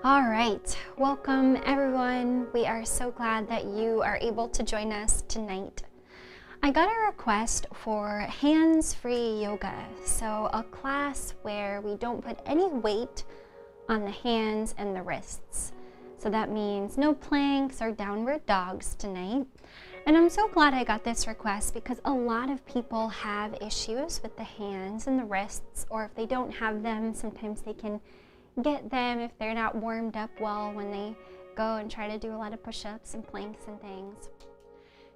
All right, welcome everyone. We are so glad that you are able to join us tonight. I got a request for hands-free yoga, so a class where we don't put any weight on the hands and the wrists. So that means no planks or downward dogs tonight. And I'm so glad I got this request because a lot of people have issues with the hands and the wrists, or if they don't have them, sometimes they can get them if they're not warmed up well when they go and try to do a lot of push-ups and planks and things.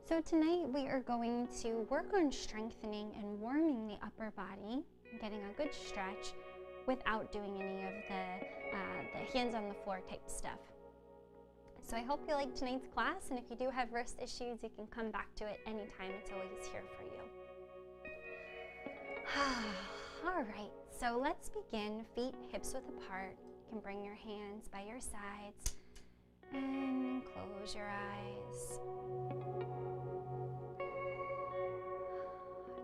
So tonight we are going to work on strengthening and warming the upper body, getting a good stretch without doing any of the hands on the floor type stuff. So I hope you like tonight's class, and if you do have wrist issues, you can come back to it anytime. It's always here for you. All right, so let's begin. Feet hips width apart. You can bring your hands by your sides and close your eyes.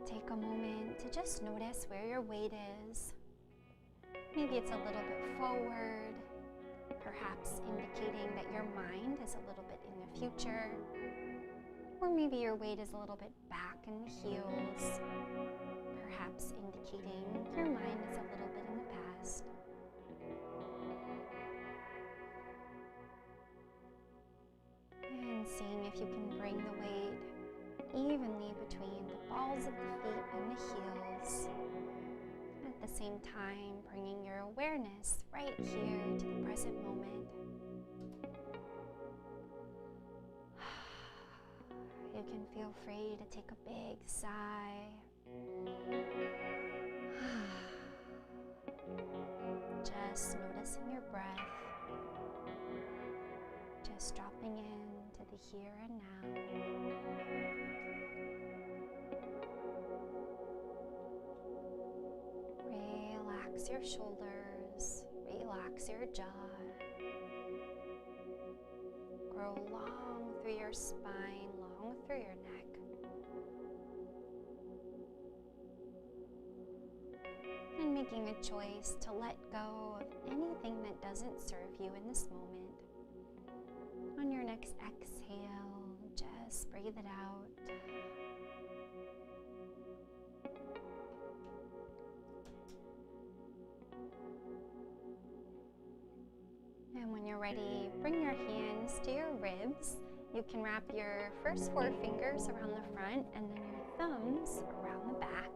Take a moment to just notice where your weight is. Maybe it's a little bit forward, perhaps indicating that your mind is a little bit in the future, or maybe your weight is a little bit back in the heels, perhaps indicating your mind is a little bit in the past. And seeing if you can bring the weight evenly between the balls of the feet and the heels. At the same time, bringing your awareness right here to the present moment. You can feel free to take a big sigh. Just noticing your breath. Just dropping into the here and now. Relax your shoulders, relax your jaw. Grow long through your spine, long through your neck. And making a choice to let go of anything that doesn't serve you in this moment. On your next exhale, just breathe it out. And when you're ready, bring your hands to your ribs. You can wrap your first 4 fingers around the front and then your thumbs around the back.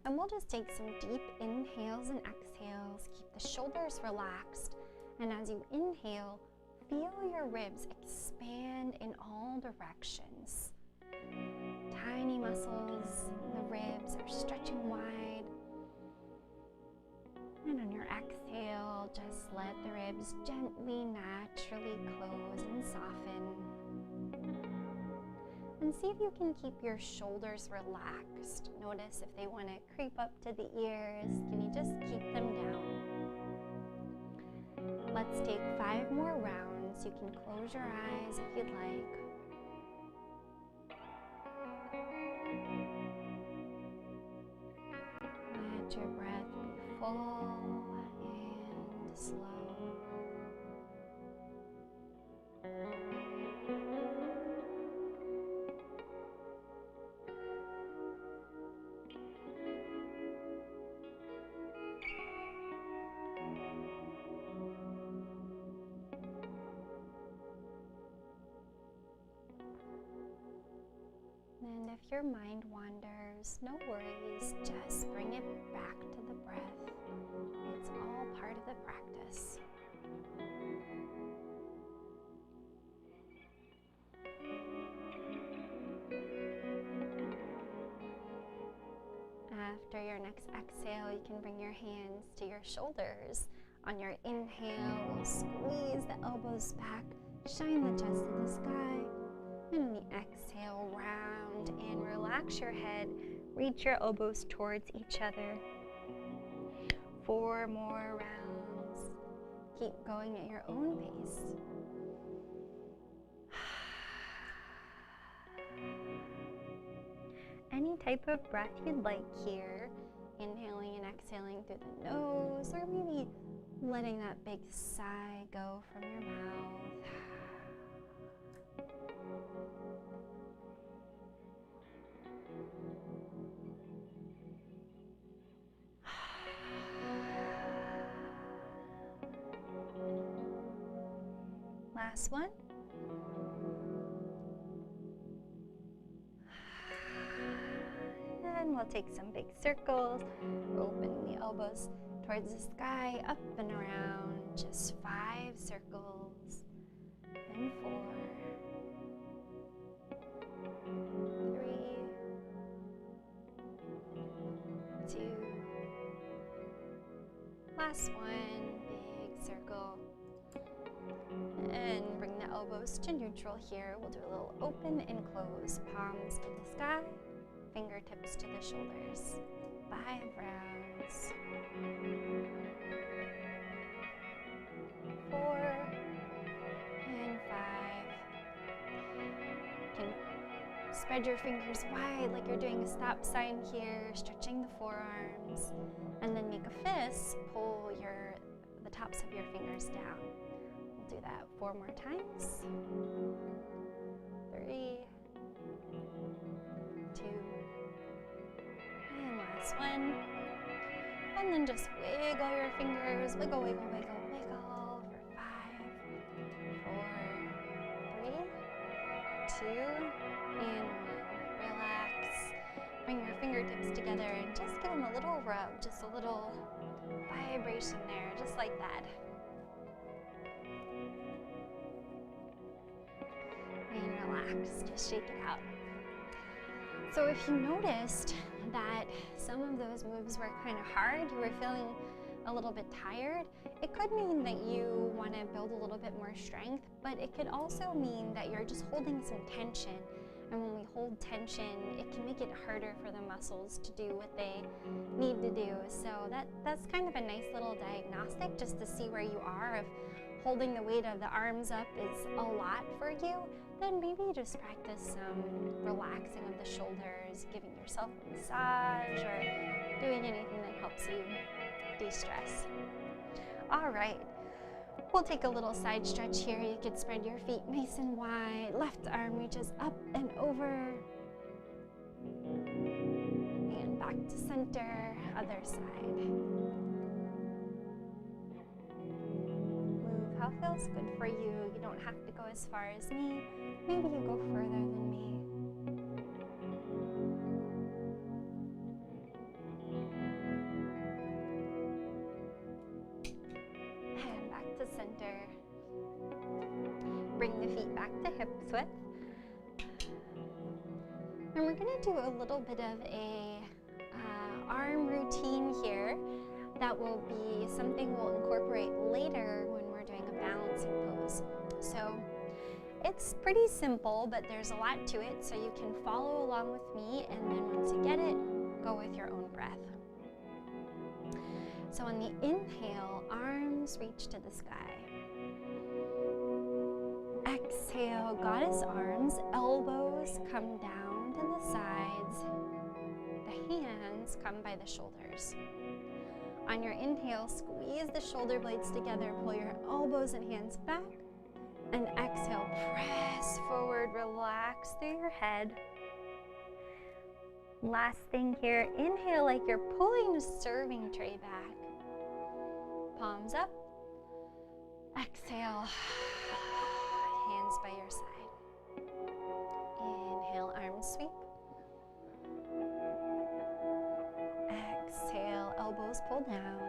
And we'll just take some deep inhales and exhales. Keep the shoulders relaxed. And as you inhale, feel your ribs expand in all directions. Tiny muscles in the ribs are stretching wide. And on your exhale, just let the ribs gently, naturally close and soften. And see if you can keep your shoulders relaxed. Notice if they want to creep up to the ears. Can you just keep them down? Let's take 5 more rounds. You can close your eyes if you'd like. Let your breath be full and slow. And if your mind wanders, no worries, just bring it back to the breath. It's all part of the practice. After your next exhale, you can bring your hands to your shoulders. On your inhale, we'll squeeze the elbows back, shine the chest to the sky. And on the exhale, round and relax your head. Reach your elbows towards each other. 4 more rounds. Keep going at your own pace. Any type of breath you'd like here. Inhaling and exhaling through the nose, or maybe letting that big sigh go from your mouth. Last one. And we'll take some big circles, open the elbows towards the sky, up and around, just 5 circles, and 4, 3, 2, last one, big circle, and bring the elbows to neutral here. We'll do a little open and close, palms to the sky, fingertips to the shoulders. 5 rounds. 4 and 5. You can spread your fingers wide like you're doing a stop sign here, stretching the forearms, and then make a fist. Pull the tops of your fingers down. We'll do that 4 more times. 3, 2, and last one. And then just wiggle your fingers, wiggle, wiggle, wiggle, wiggle for 5, 4, 3, 2, and 1. Relax. Bring your fingertips together and just give them a little rub, just a little vibration there, just like that. And relax, just shake it out. So if you noticed that some of those moves were kind of hard, you were feeling a little bit tired, it could mean that you want to build a little bit more strength, but it could also mean that you're just holding some tension. And when we hold tension, it can make it harder for the muscles to do what they need to do. So that's kind of a nice little diagnostic just to see where you are. If holding the weight of the arms up is a lot for you, then maybe just practice some relaxing of the shoulders, giving yourself a massage, or doing anything that helps you de-stress. All right, we'll take a little side stretch here. You could spread your feet nice and wide. Left arm reaches up and over. And back to center, other side. How feels good for you. You don't have to go as far as me. Maybe you go further than me. And back to center. Bring the feet back to hips width. And we're going to do a little bit of a arm routine here. That will be something we'll incorporate later when we're doing a balancing pose. So it's pretty simple, but there's a lot to it, so you can follow along with me, and then once you get it, go with your own breath. So on the inhale, arms reach to the sky. Exhale, goddess arms, elbows come down to the sides. The hands come by the shoulders. On your inhale, squeeze the shoulder blades together, pull your elbows and hands back, and exhale, press forward, relax through your head. Last thing here, inhale like you're pulling a serving tray back. Palms up, exhale, hands by your side. Inhale, arms sweep. Exhale, elbows pull down.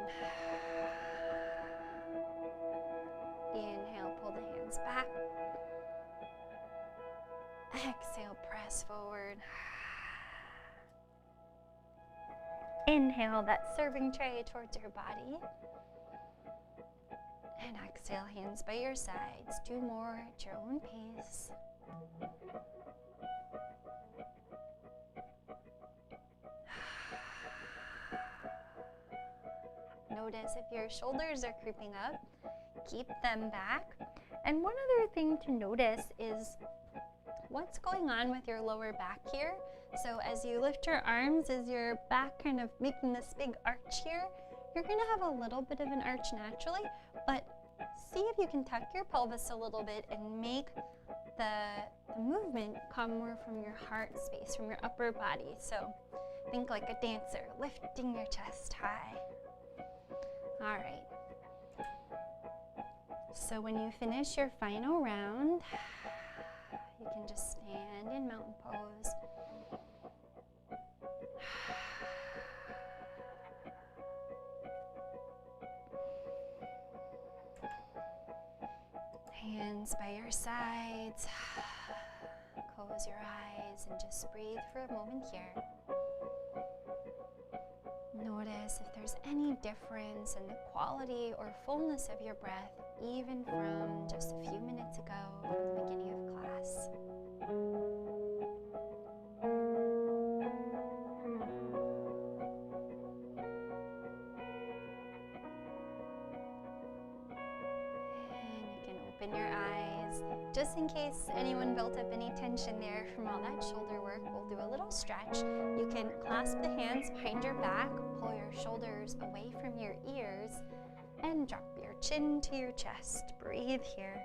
Inhale, pull the hands back. Exhale, press forward. Inhale that serving tray towards your body. And exhale, hands by your sides. 2 more at your own pace. Notice if your shoulders are creeping up, keep them back. And one other thing to notice is what's going on with your lower back here. So as you lift your arms, is your back kind of making this big arch here? You're gonna have a little bit of an arch naturally, but see if you can tuck your pelvis a little bit and make the movement come more from your heart space, from your upper body. So think like a dancer, lifting your chest high. All right. So when you finish your final round, you can just stand in mountain pose. Hands by your sides. Close your eyes and just breathe for a moment here. Notice if there's any difference in the quality or fullness of your breath, even from just a few minutes ago from the beginning of class. Open your eyes. Just in case anyone built up any tension there from all that shoulder work, we'll do a little stretch. You can clasp the hands behind your back, pull your shoulders away from your ears, and drop your chin to your chest. Breathe here.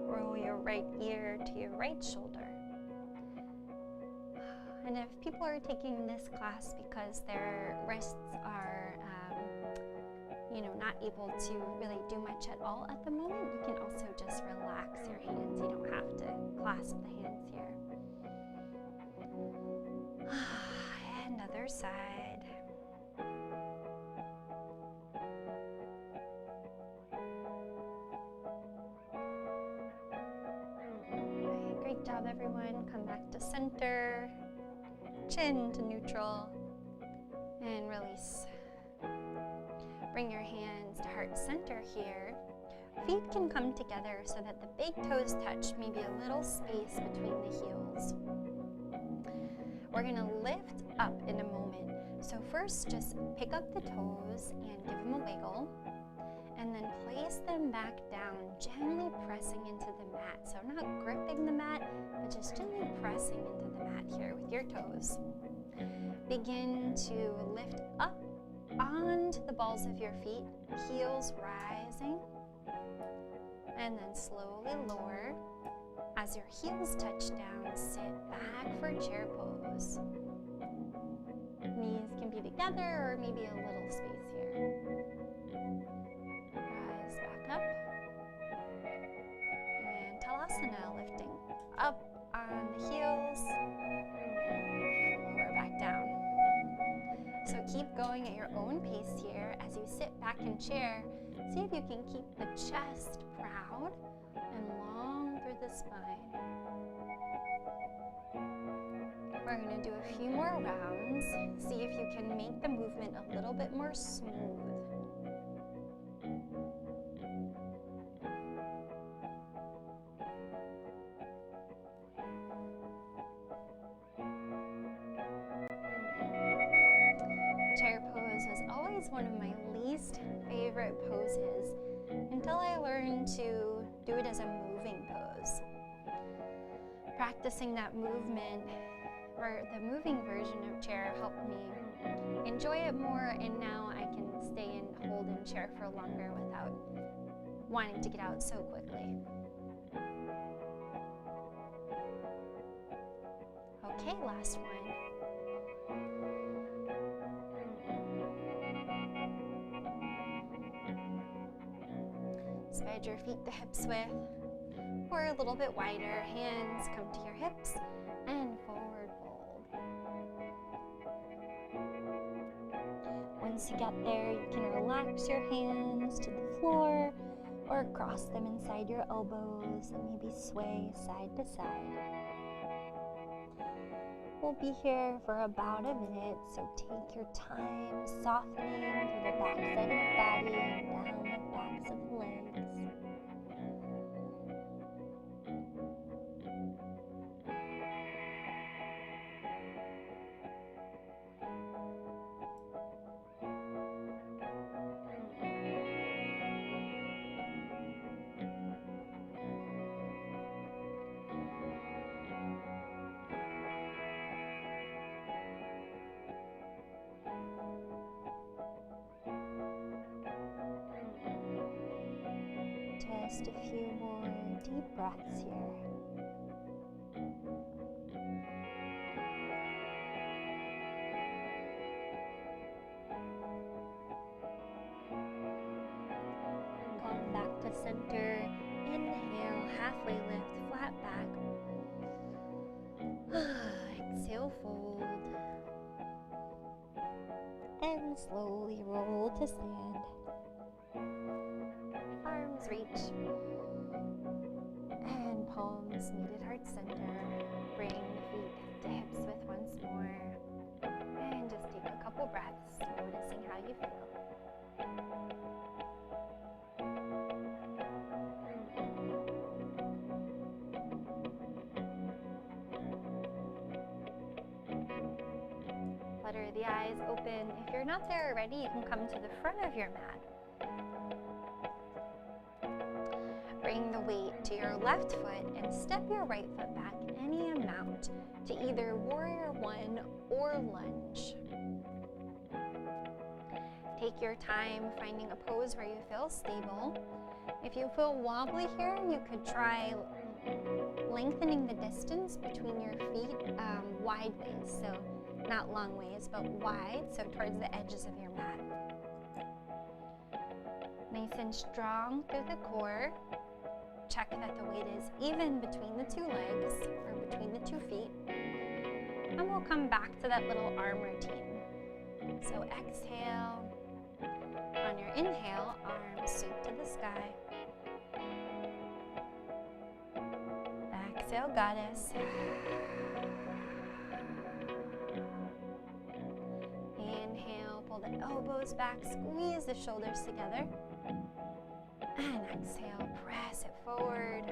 Roll your right ear to your right shoulder. And if people are taking this class because their wrists are, not able to really do much at all at the moment, you can also just relax your hands. You don't have to clasp the hands here. And other side. Right, great job, everyone. Come back to center. Chin to neutral, and release. Bring your hands to heart center here. Feet can come together so that the big toes touch, maybe a little space between the heels. We're gonna lift up in a moment. So first, just pick up the toes and give them a wiggle, and then place them back down, gently pressing into the mat. So not gripping the mat, but just gently pressing into the mat here with your toes. Begin to lift up onto the balls of your feet, heels rising, and then slowly lower. As your heels touch down, sit back for chair pose. Knees can be together or maybe a little space here. Rise back up. And Talasana, lifting up on the heels, lower back down. So keep going at your own pace here as you sit back in chair. See if you can keep the chest proud and long through the spine. We're going to do a few more rounds. See if you can make the movement a little bit more smooth. Chair pose was always one of my least favorite poses until I learned to do it as a moving pose. Practicing that movement, or the moving version of chair, helped me enjoy it more, and now I can stay and hold in chair for longer without wanting to get out so quickly. Okay, last one. Spread your feet to hips width, or a little bit wider. Hands come to your hips and forward fold. Once you get there, you can relax your hands to the floor or cross them inside your elbows and maybe sway side to side. We'll be here for about a minute, so take your time softening through the back side of the body and down the backs of the legs. just a few more deep breaths here. Come back to center. Inhale, halfway lift, flat back. Exhale, fold. And slowly roll to stand. Arms reach. And palms meet at heart center. Bring the feet to hips width once more. And just take a couple breaths, noticing how you feel. Flutter the eyes open. If you're not there already, you can come to the front of your mat. Bring the weight to your left foot and step your right foot back any amount to either warrior one or lunge. Take your time finding a pose where you feel stable. If you feel wobbly here, you could try lengthening the distance between your feet wide ways. So not long ways, but wide, so towards the edges of your mat. Nice and strong through the core. Check that the weight is even between the two legs or between the 2 feet. And we'll come back to that little arm routine. So exhale. On your inhale, arms sweep to the sky. Exhale, goddess. Inhale, pull the elbows back, squeeze the shoulders together. And exhale, press it forward.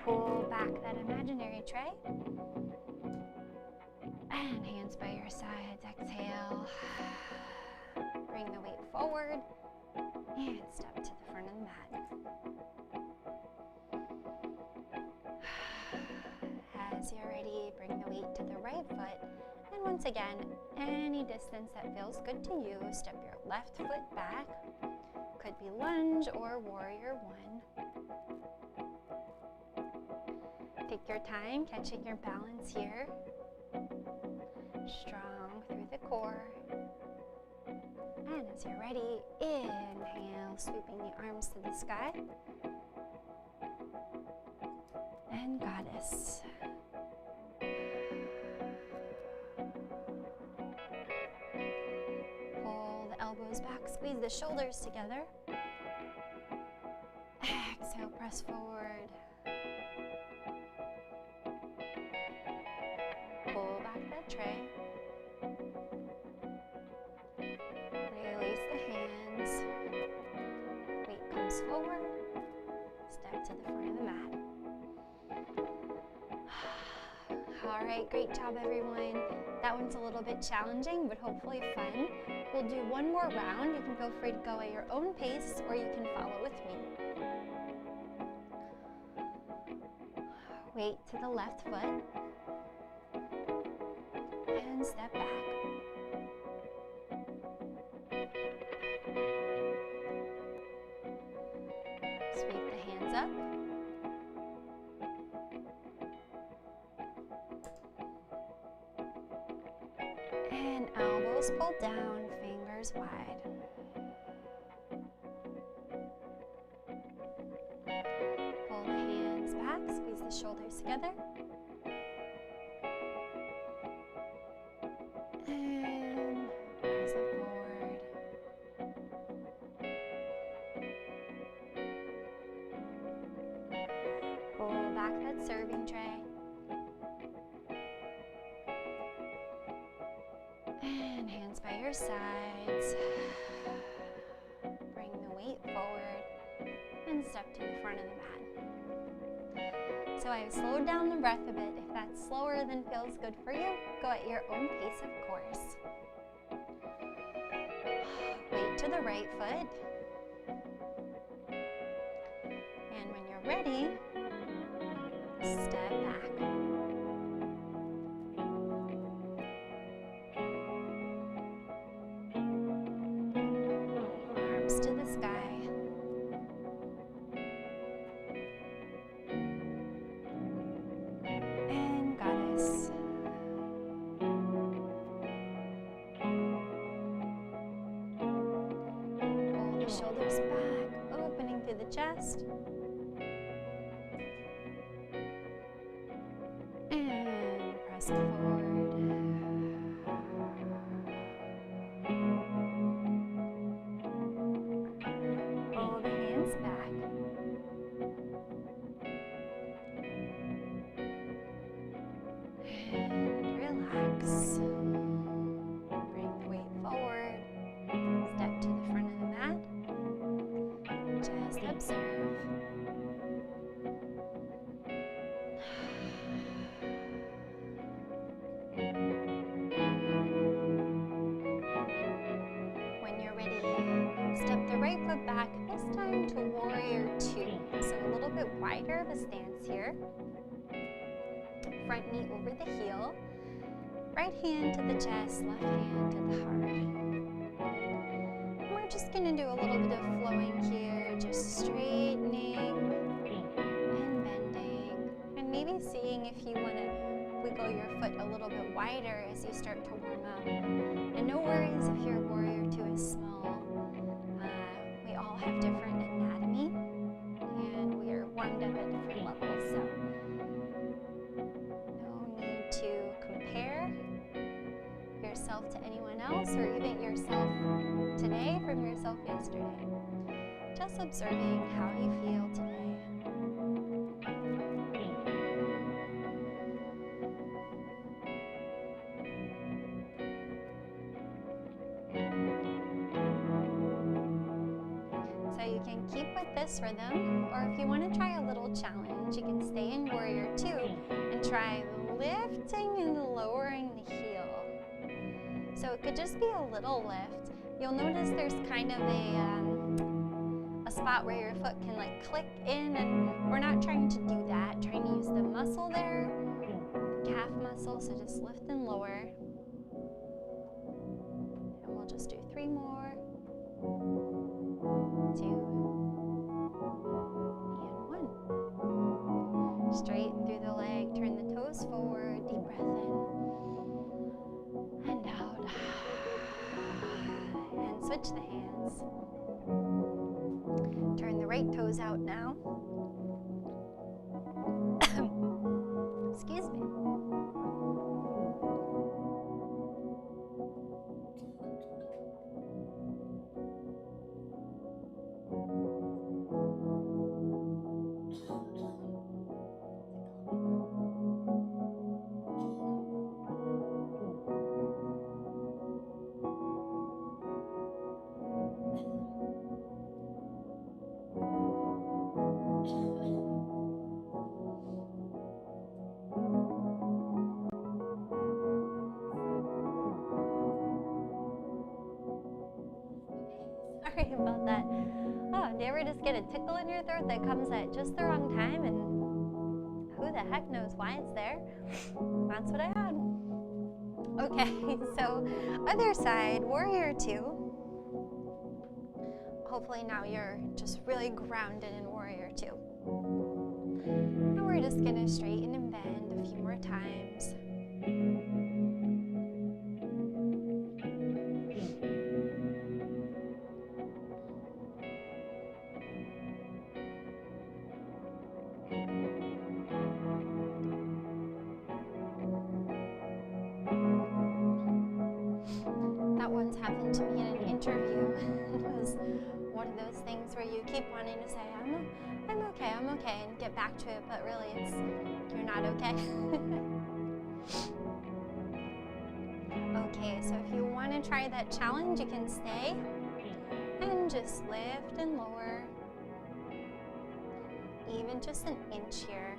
Pull back that imaginary tray. And hands by your sides, exhale. Bring the weight forward and step to the front of the mat. As you're ready, bring the weight to the right foot. And once again, any distance that feels good to you, step your left foot back. Could be lunge or warrior one. Take your time catching your balance here. Strong through the core. And as you're ready, inhale, sweeping the arms to the sky. And goddess. Pull the elbows back, squeeze the shoulders together. Exhale, press forward. Pull back that tray. Release the hands. Weight comes forward. Step to the front of the mat. All right, great job, everyone. That one's a little bit challenging, but hopefully fun. We'll do one more round. You can feel free to go at your own pace, or you can follow with me. Weight to the left foot. And step back. Sweep the hands up. And elbows pull down, fingers wide. Pull the hands back, squeeze the shoulders together. And press it forward. Pull back that serving tray. And hands by your sides. Bring the weight forward and step to the front of the mat. So I've slowed down the breath a bit. If that's slower than feels good for you, go at your own pace, of course. Weight to the right foot. And when you're ready, step back. Arms to the sky. chest. And press it forward. Pull the hands back. And relax. Bring the weight forward. Step to the front of the mat. Just observe. When you're ready, step the right foot back, this time to warrior two. So a little bit wider of a stance here. Front knee over the heel. Right hand to the chest, left hand to the heart. And we're just going to do a little bit of flowing here, just straightening and bending. And maybe seeing if you want to wiggle your foot a little bit wider as you start to warm up. And no worries if your warrior two is small. We all have different anatomy and we are warmed up at different levels. So no need to compare yourself to anyone else or even yourself today from yourself yesterday. Just observing how you feel today. So you can keep with this rhythm, or if you want to try a little challenge, you can stay in warrior two and try lifting and lowering the heel. So it could just be a little lift. You'll notice there's kind of a spot where your foot can like click in, and we're not trying to do that. Trying to use the muscle there, the calf muscle, so just lift and lower. And we'll just do 3 more. 2 and 1. Straighten through the leg, turn the toes forward, deep breath in and out. And switch the hands. Turn the right toes out now. Excuse me. Sorry about that. Oh, do you ever just get a tickle in your throat that comes at just the wrong time, and who the heck knows why it's there? That's what I had. Okay, so other side, warrior two. Hopefully now you're just really grounded in warrior two. And we're just gonna straighten and bend a few more times. That once happened to me in an interview. It was one of those things where you keep wanting to say, I'm okay, and get back to it, but really you're not okay. Okay, so if you want to try that challenge, you can stay and just lift and lower, even just an inch here.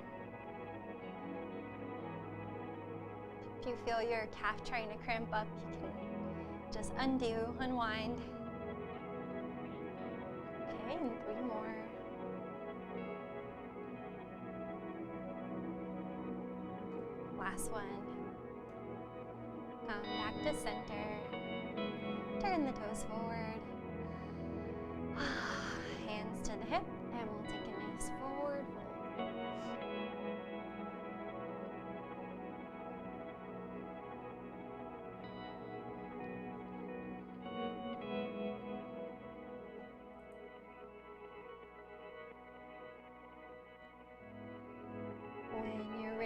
If you feel your calf trying to cramp up, you can just undo, unwind. Okay, and 3 more. Last one. Come back to center. Turn the toes forward. Hands to the hip, and we'll take a nice forward fold.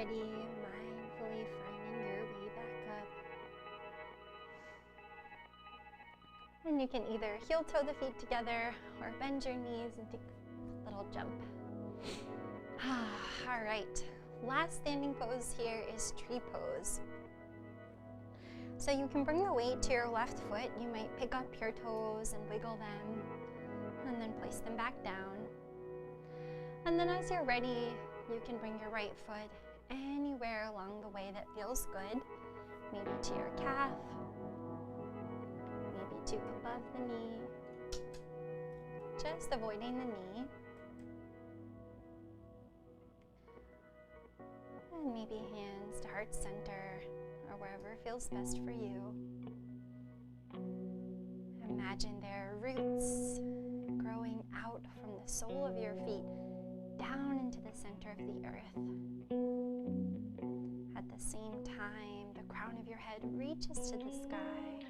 ready, mindfully finding your way back up. And you can either heel toe the feet together or bend your knees and take a little jump. All right, last standing pose here is tree pose. So you can bring the weight to your left foot. You might pick up your toes and wiggle them and then place them back down. And then as you're ready, you can bring your right foot anywhere along the way that feels good. Maybe to your calf, maybe to above the knee, just avoiding the knee. And maybe hands to heart center or wherever feels best for you. Imagine there are roots growing out from the sole of your feet down into the center of the earth. At the same time, the crown of your head reaches to the sky.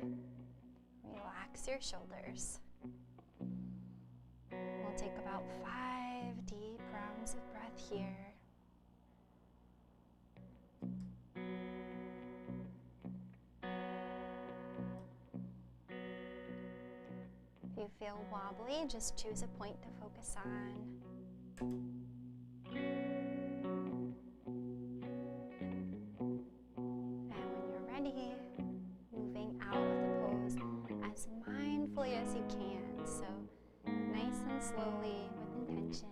Relax your shoulders. We'll take about 5 deep rounds of breath here. If you feel wobbly, just choose a point to focus on. And when you're ready, moving out of the pose as mindfully as you can. So nice and slowly with intention.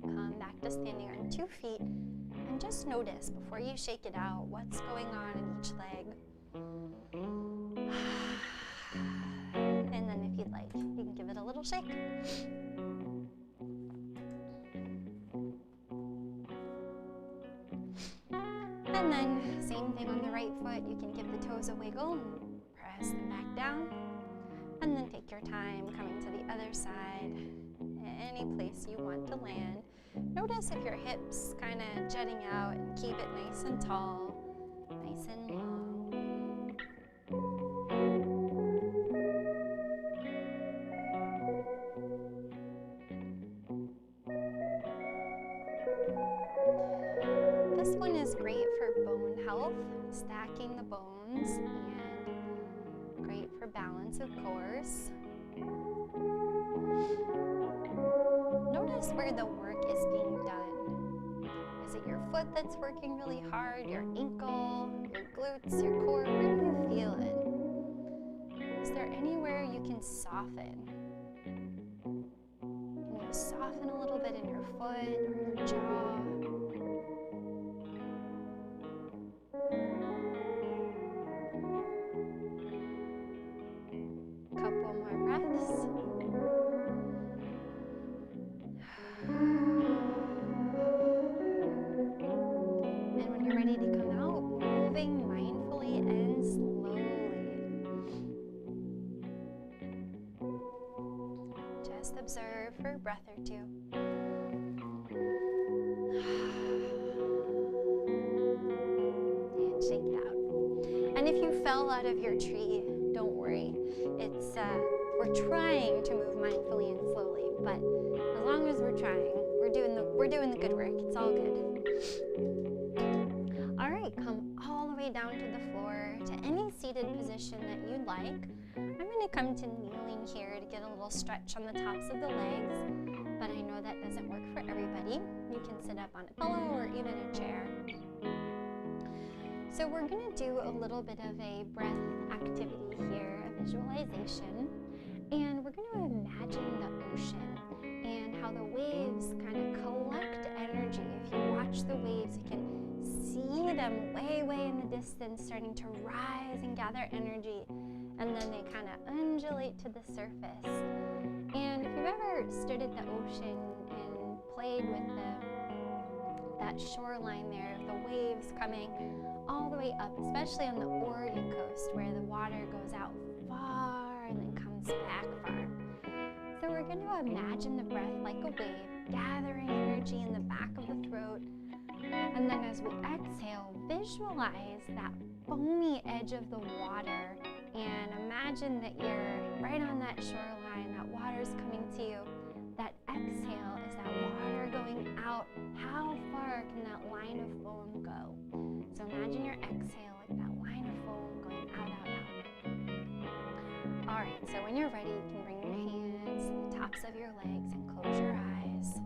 Come back to standing on 2 feet and just notice before you shake it out what's going on in each leg. And then if you'd like, you can give it a little shake. And then same thing on the right foot. You can give the toes a wiggle and press them back down. And then take your time coming to the other side, any place you want to land. Notice if your hips kind of jutting out and keep it nice and tall, nice and long. This one is great for bone health, stacking the bones, and great for balance, of course. Notice where the work is being done. Is it your foot that's working really hard, your ankle, your glutes, your core? Where do you feel it? Is there anywhere you can soften? Can you soften a little bit in your foot or your jaw? Couple more breaths. And when you're ready to come out, moving mindfully and slowly. Just observe for a breath or two. And shake it out. And if you fell out of your tree, don't worry. It's we're trying to move mindfully and slowly, but as long as we're trying, we're doing the good work. It's all good. All right, come all the way down to the floor to any seated position that you'd like. I'm going to come to kneeling here to get a little stretch on the tops of the legs, but I know that doesn't work for everybody. You can sit up on a pillow or even a chair. So we're going to do a little bit of a breath activity here, a visualization, and we're going to imagine the ocean and how the waves kind of collect energy. If you watch the waves, you can see them way, way in the distance starting to rise and gather energy, and then they kind of undulate to the surface. And if you've ever stood at the ocean and played with that shoreline there, the waves coming all the way up, especially on the Oregon coast where the water goes out far and then comes back far. So we're going to imagine the breath like a wave, gathering energy in the back of the throat. And then as we exhale, visualize that foamy edge of the water and imagine that you're right on that shoreline, that water's coming to you. That exhale is that water going out imagine your exhale like that line of foam going out, out, out. All right, so when you're ready, you can bring your hands to the tops of your legs and close your eyes.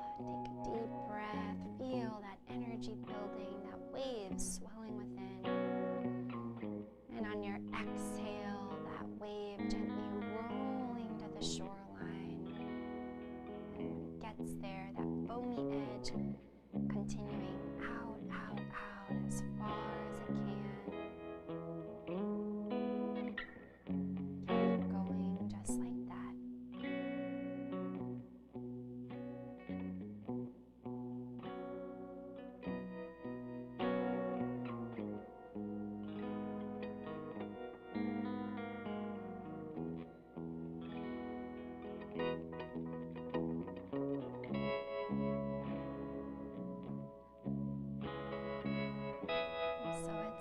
Take a deep breath. Feel that energy building, that wave swelling within. And on your exhale, that wave gently rolling to the shoreline. And when it gets there, that foamy edge continuing out, out, out as far as it can. Keep going just like that.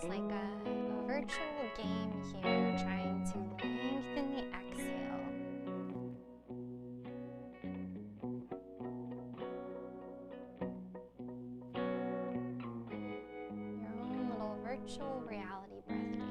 It's like a virtual game here, trying to lengthen the exhale. Your own little virtual reality breath game.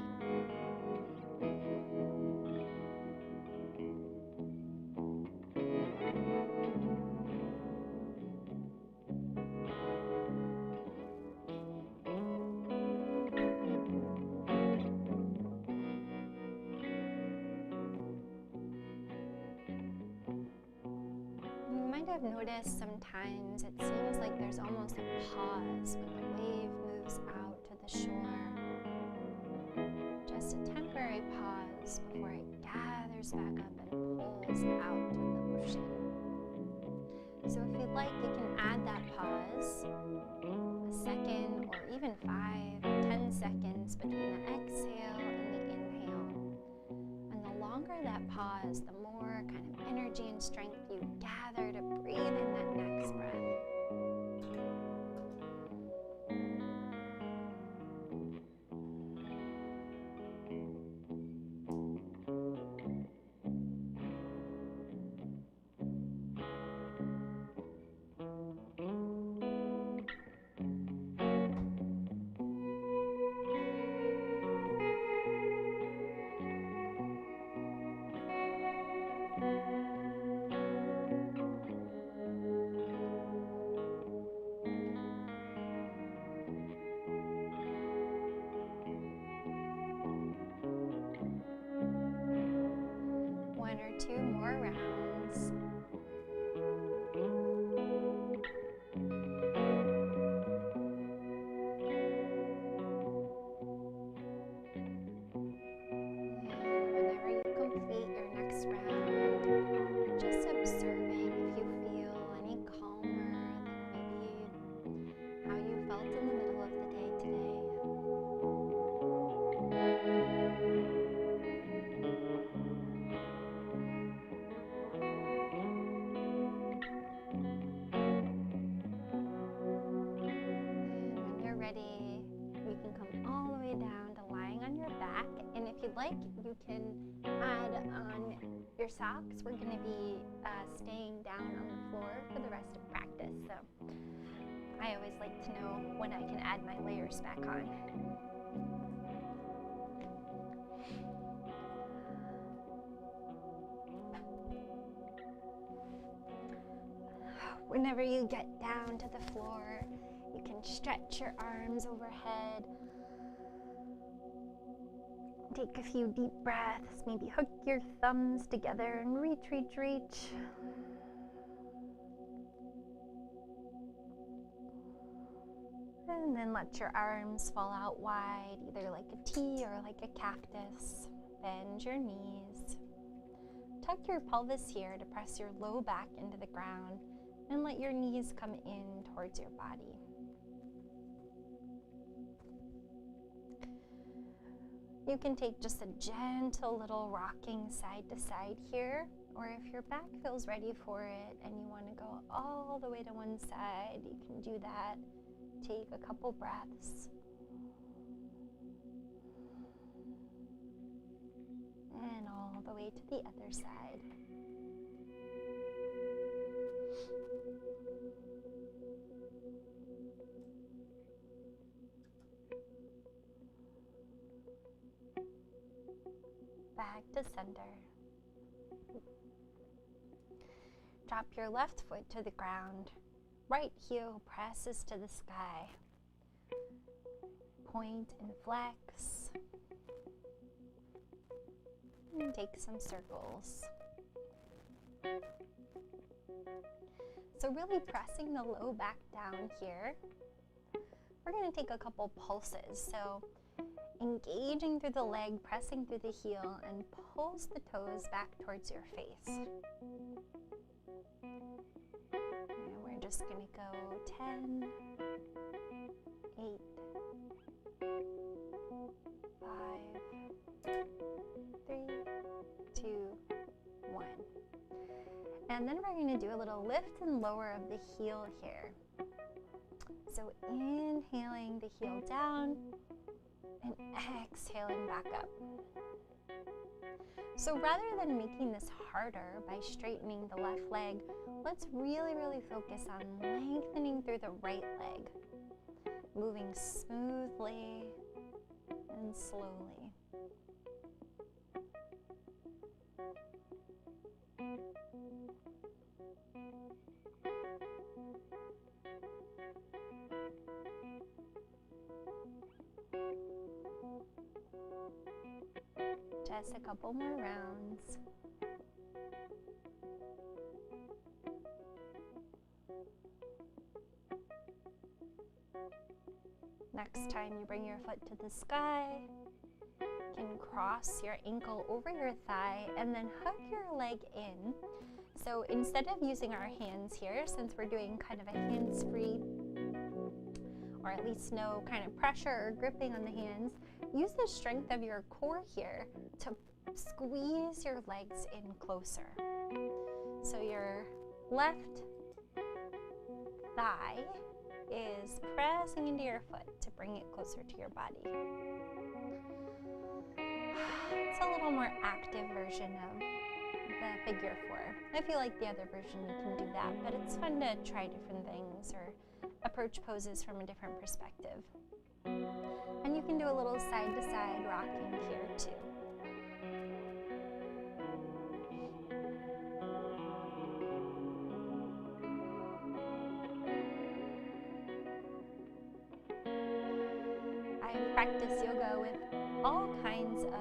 I've noticed sometimes it seems like there's almost a pause when the wave moves out to the shore. Just a temporary pause before it gathers back up and pulls out to the ocean. So if you'd like, you can add that pause, a second or even 5 or 10 seconds between the exhale and the inhale. And the longer that pause, the more kind of energy and strength you gather to breathe in that next breath. One or two more rounds. And whenever you complete your next round, just observing if you feel any calmer than maybe how you felt in the middle of the day today. Ready, you can come all the way down to lying on your back, and if you'd like, you can add on your socks. We're going to be staying down on the floor for the rest of practice, so I always like to know when I can add my layers back on. Whenever you get down to the floor, you can stretch your arms overhead. Take a few deep breaths, maybe hook your thumbs together and reach, reach, reach. And then let your arms fall out wide, either like a T or like a cactus. Bend your knees. Tuck your pelvis here to press your low back into the ground, and let your knees come in towards your body. You can take just a gentle little rocking side to side here, or if your back feels ready for it and you want to go all the way to one side, you can do that. Take a couple breaths. And all the way to the other side. center. Drop your left foot to the ground. Right heel presses to the sky. Point and flex. And take some circles. So really pressing the low back down here. We're going to take a couple pulses. So engaging through the leg, pressing through the heel, and pulse the toes back towards your face. And we're just going to go 10, 8, 5, 3, 2, 1. And then we're going to do a little lift and lower of the heel here. So inhaling the heel down and exhaling back up. So rather than making this harder by straightening the left leg, let's really focus on lengthening through the right leg, moving smoothly and slowly. Just a couple more rounds. Next time you bring your foot to the sky, you can cross your ankle over your thigh and then hug your leg in. So instead of using our hands here, since we're doing kind of a hands-free, or at least no kind of pressure or gripping on the hands, use the strength of your core here to squeeze your legs in closer. So your left thigh is pressing into your foot to bring it closer to your body. It's a little more active version of the figure 4. I feel like the other version you can do that, but it's fun to try different things or approach poses from a different perspective. And you can do a little side-to-side rocking here too. I've practiced yoga with all kinds of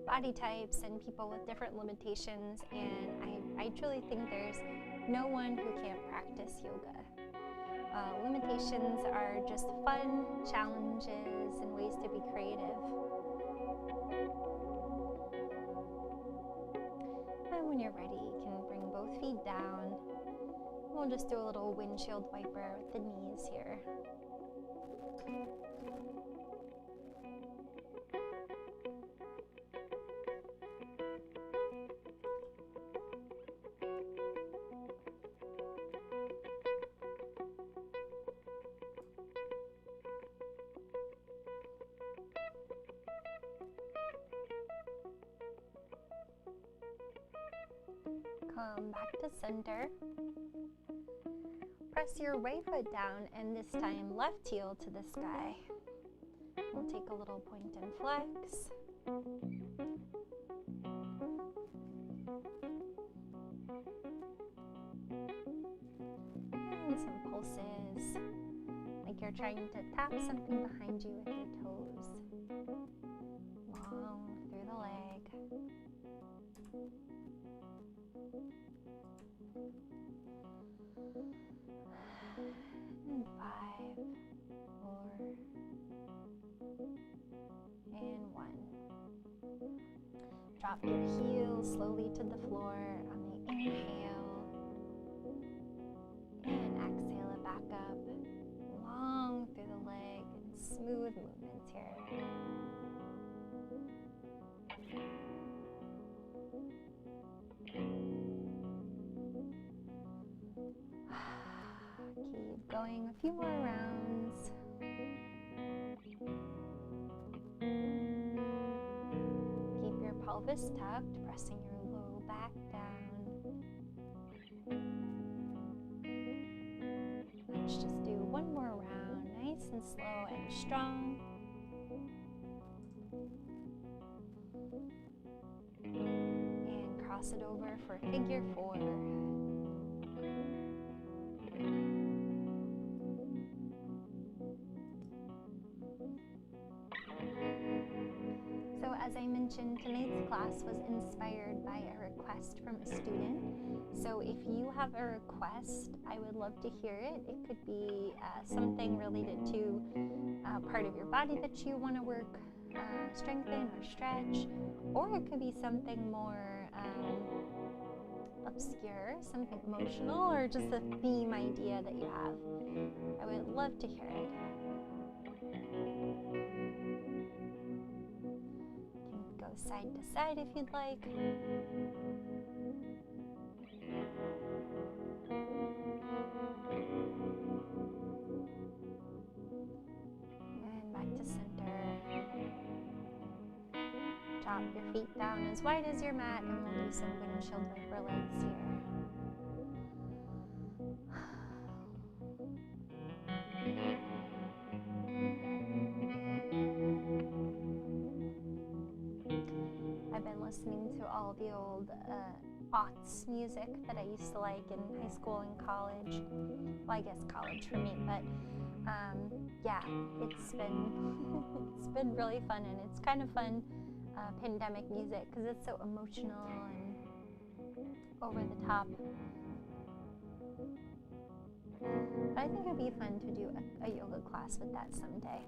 body types and people with different limitations, and I truly think there's no one who can't practice yoga. Limitations are just fun challenges and ways to be creative. And when you're ready, you can bring both feet down. We'll just do a little windshield wiper with the knees here. Come back to center. Press your right foot down and this time left heel to the sky. We'll take a little point and flex. And some pulses, like you're trying to tap something behind you with your toes. Long through the leg. And 5, 4, and 1. Drop your heels slowly to the floor on the inhale. And exhale it back up. Long through the leg and smooth movements here. Keep going a few more rounds. Keep your pelvis tucked, pressing your low back down. Let's just do one more round, nice and slow and strong. cross it over for figure 4. So as I mentioned, tonight's class was inspired by a request from a student. So if you have a request, I would love to hear it. It could be something related to a part of your body that you want to work, strengthen or stretch, or it could be something more obscure, something emotional, or just a theme idea that you have. I would love to hear it. You can go side to side if you'd like. And back to center. Drop your feet down as wide as your mat, and we'll do some windshield wiper legs here. I've been listening to all the old aughts music that I used to like in high school and college. Well, I guess college for me, but yeah, it's been it's been really fun, and it's kind of fun pandemic music because it's so emotional and over the top. But I think it would be fun to do a yoga class with that someday.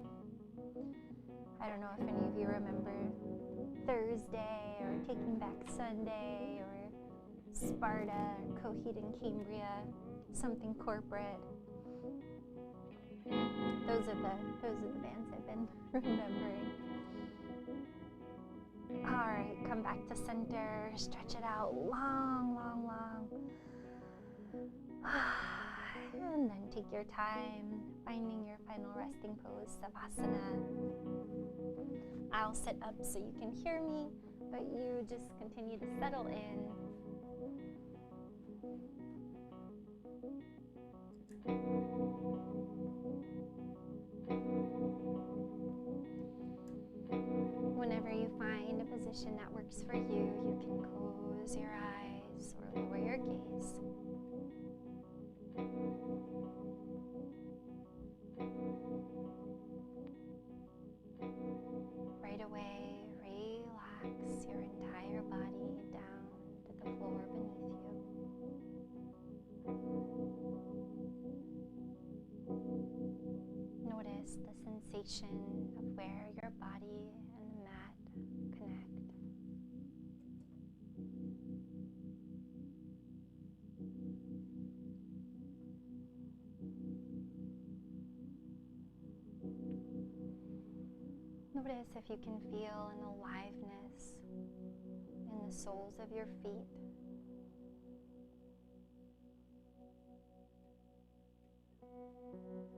I don't know if any of you remember Thursday or Taking Back Sunday or Sparta or Coheed and Cambria, something corporate. Those are the bands I've been remembering. All right, come back to center, stretch it out long, long, long. And then take your time, finding your final resting pose, Savasana. I'll sit up so you can hear me, but you just continue to settle in. Whenever you find a position that works for you, you can close your eyes or lower your gaze. Right away, relax your entire body down to the floor beneath you. Notice the sensation of where your body and the mat connect. Notice if you can feel an aliveness in the soles of your feet.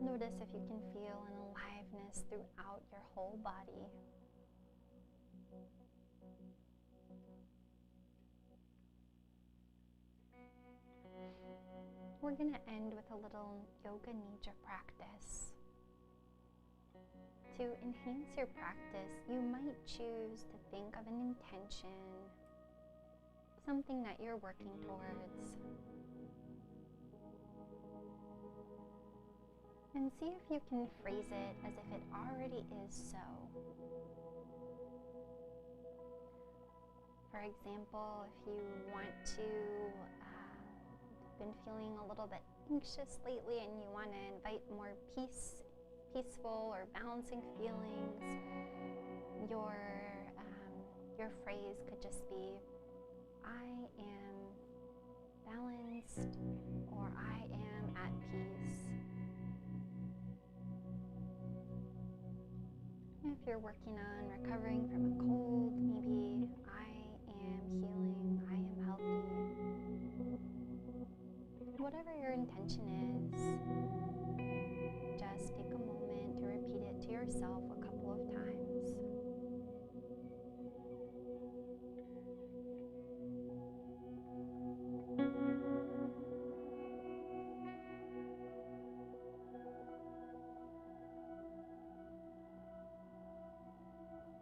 Notice if you can feel an aliveness throughout your whole body. We're going to end with a little yoga nidra practice. To enhance your practice, you might choose to think of an intention, something that you're working towards. And see if you can phrase it as if it already is so. For example, if you want to, been feeling a little bit anxious lately and you want to invite more peaceful or balancing feelings, your phrase could just be, I am balanced, or I am at peace. If you're working on recovering from a cold, maybe I am healing, I am healthy. Whatever your intention is, just take a moment to repeat it to yourself a couple of times.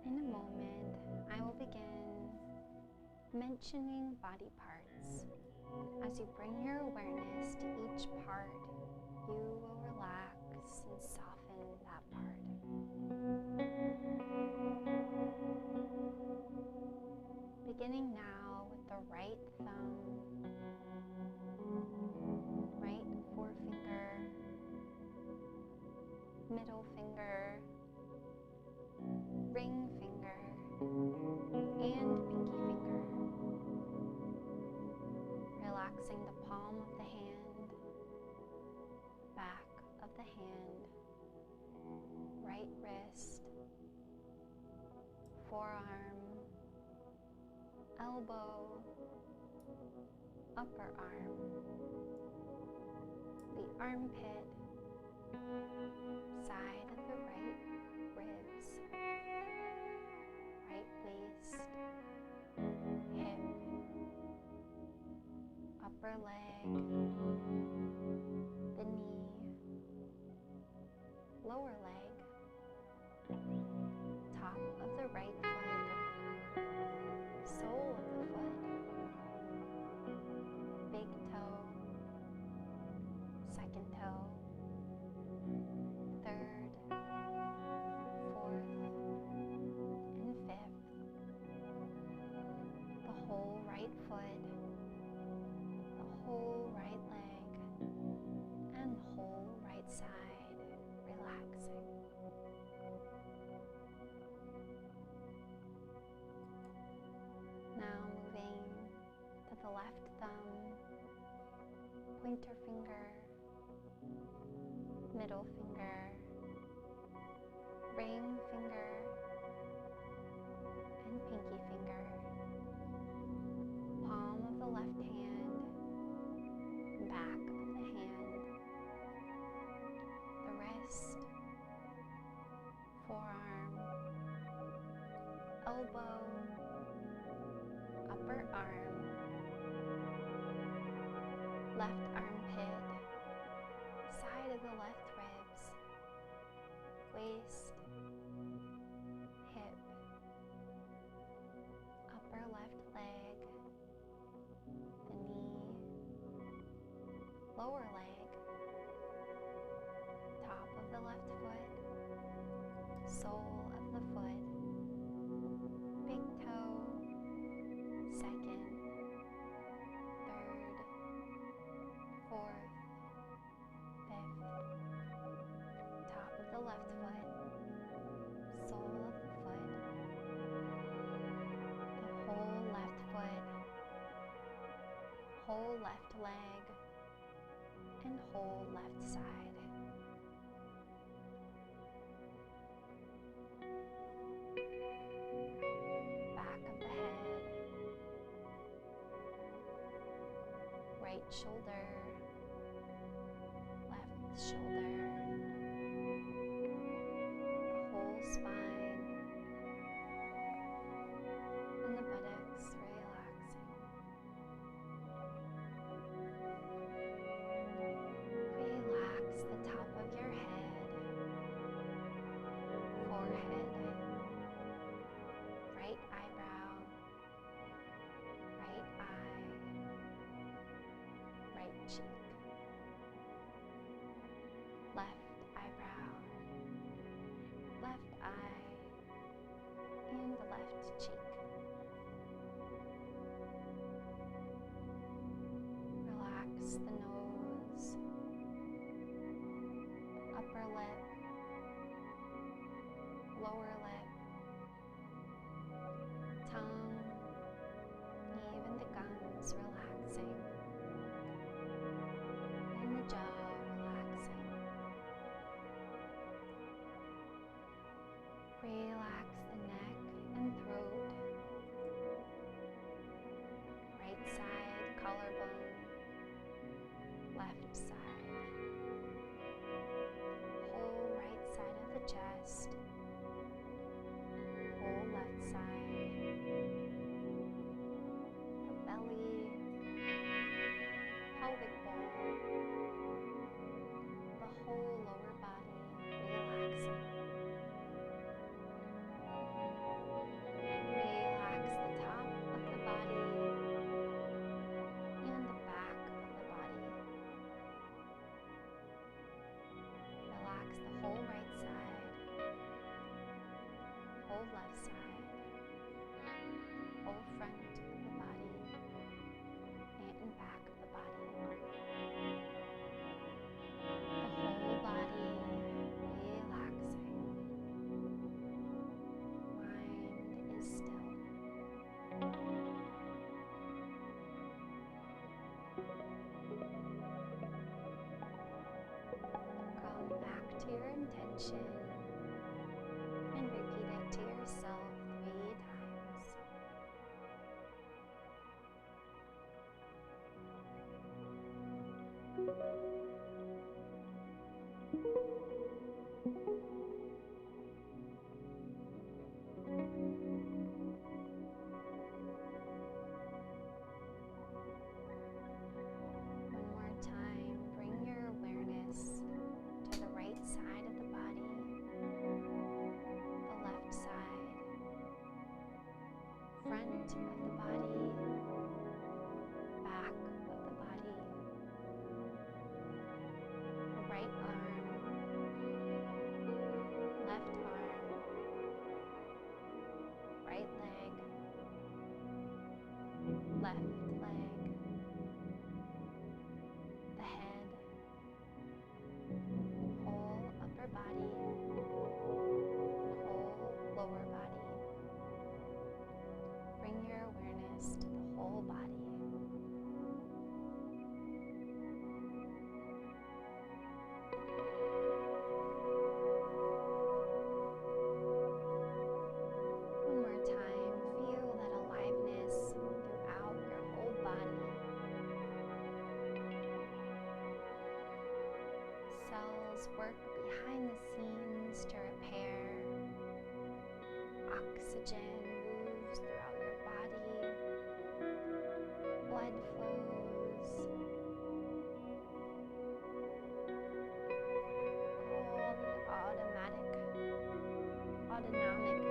In a moment, I will begin mentioning body parts. As you bring your awareness to each part, you will relax and soften that part. Beginning now with the right thumb, right forefinger, middle finger, ring finger, and pinky finger. Relaxing the palm of the hand, back of the hand, right wrist, forearm, elbow, upper arm, the armpit, side of the right ribs, right waist, hip, upper leg, the knee, lower leg, top of the right foot, sole of the foot, big toe, second toe, third, fourth, and fifth, the whole right foot, the whole right leg, and the whole right side, relaxing. Now moving to the left thumb, pointer finger, middle finger, ring finger, and pinky finger. Palm of the left hand, back of the hand, the wrist, forearm, elbow, upper arm, left armpit, side of the left ribs, waist, hip, upper left leg, the knee, lower leg, top of the left foot, sole of the foot, big toe, second, third, fourth, fifth, top of the left foot, sole of the foot, the whole left foot, whole left leg, and whole left side. Back of the head, right shoulder, left shoulder, the whole spine, and the buttocks relaxing. Relax the top of your head, forehead, right eyebrow, right eye, right cheek, left eyebrow, left eye, and the left cheek. Relax the nose, upper lip, lower lip, tongue, even the gums relaxing, and the jaw relaxing. Relax the neck and throat, right side collarbone, left side, whole right side of the chest, whole left side, the belly, pelvic bowl, the whole lower body relaxing. Relax the top of the body, sensation and repeat it to yourself 3 times. One more time, bring your awareness to the right side of the body, the left side, front of the body, back of the body, the right arm, left arm, right leg, left leg, the head, whole upper body, whole lower body. Bring your awareness to the whole body. One more time, feel that aliveness throughout your whole body. Cells work behind the scenes to repair. Oxygen moves throughout your body. Blood flows. All the autonomic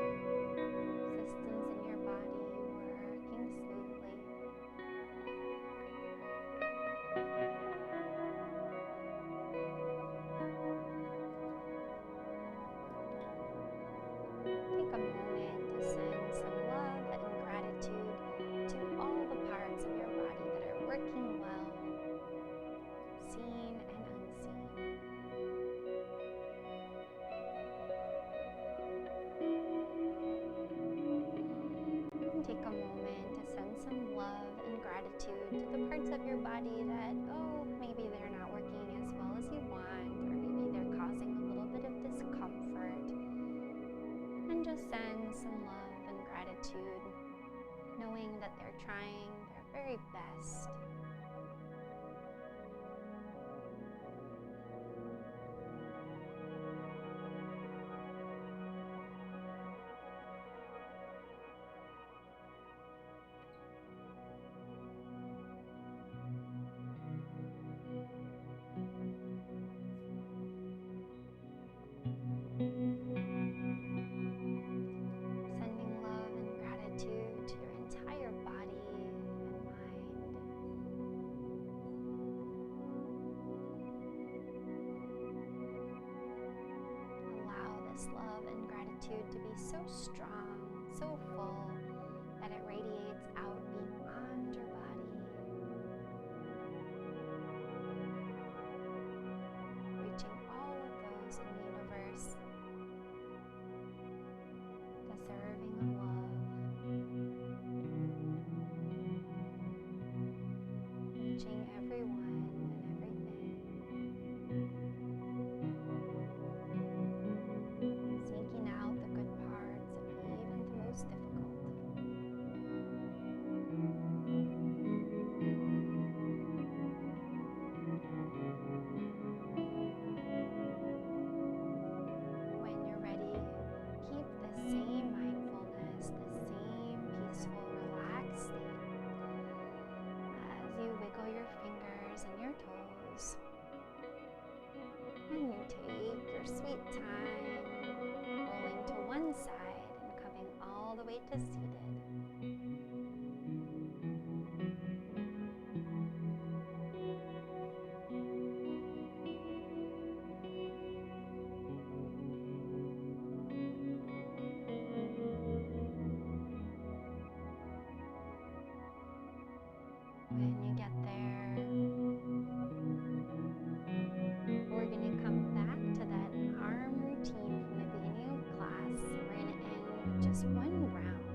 systems in your body working smoothly. Take a moment to send some love and gratitude to all the parts of your body that are working well, seen and unseen. Take a moment to send some love and gratitude to the parts of your body that, maybe they're not working as well as you want, or maybe they're causing a little bit of discomfort. And just send some love and gratitude, knowing that they're trying their very best. Sending love and gratitude to your entire body and mind. Allow this love and gratitude to be so strong, so full, that it radiates out beyond your body, reaching all of those in the universe deserving of love, reaching everyone and everything, seeking out the good parts of even the most difficult. When you're ready, keep the same mindfulness, the same peaceful, relaxed state as you wiggle your fingers and your toes. And you take your sweet time, rolling to one side and coming all the way to seated. When you get there, we're going to come back to that arm routine from the beginning of class. We're going to end with just one round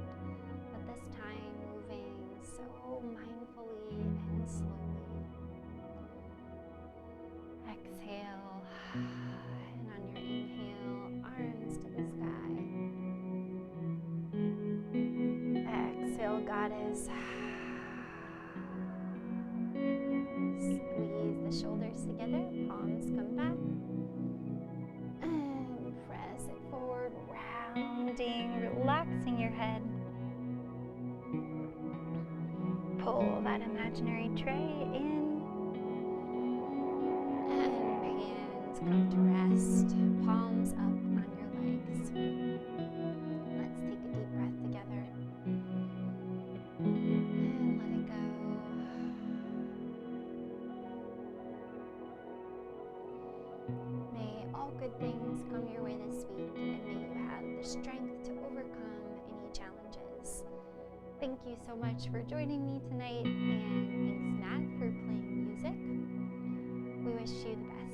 head. Pull that imaginary tray in. And hands come to rest. Palms up on your legs. Let's take a deep breath together. And let it go. May all good things come your way this week, and may you have the strength to overcome any challenges. Thank you so much for joining me tonight, and thanks Nat for playing music. We wish you the best.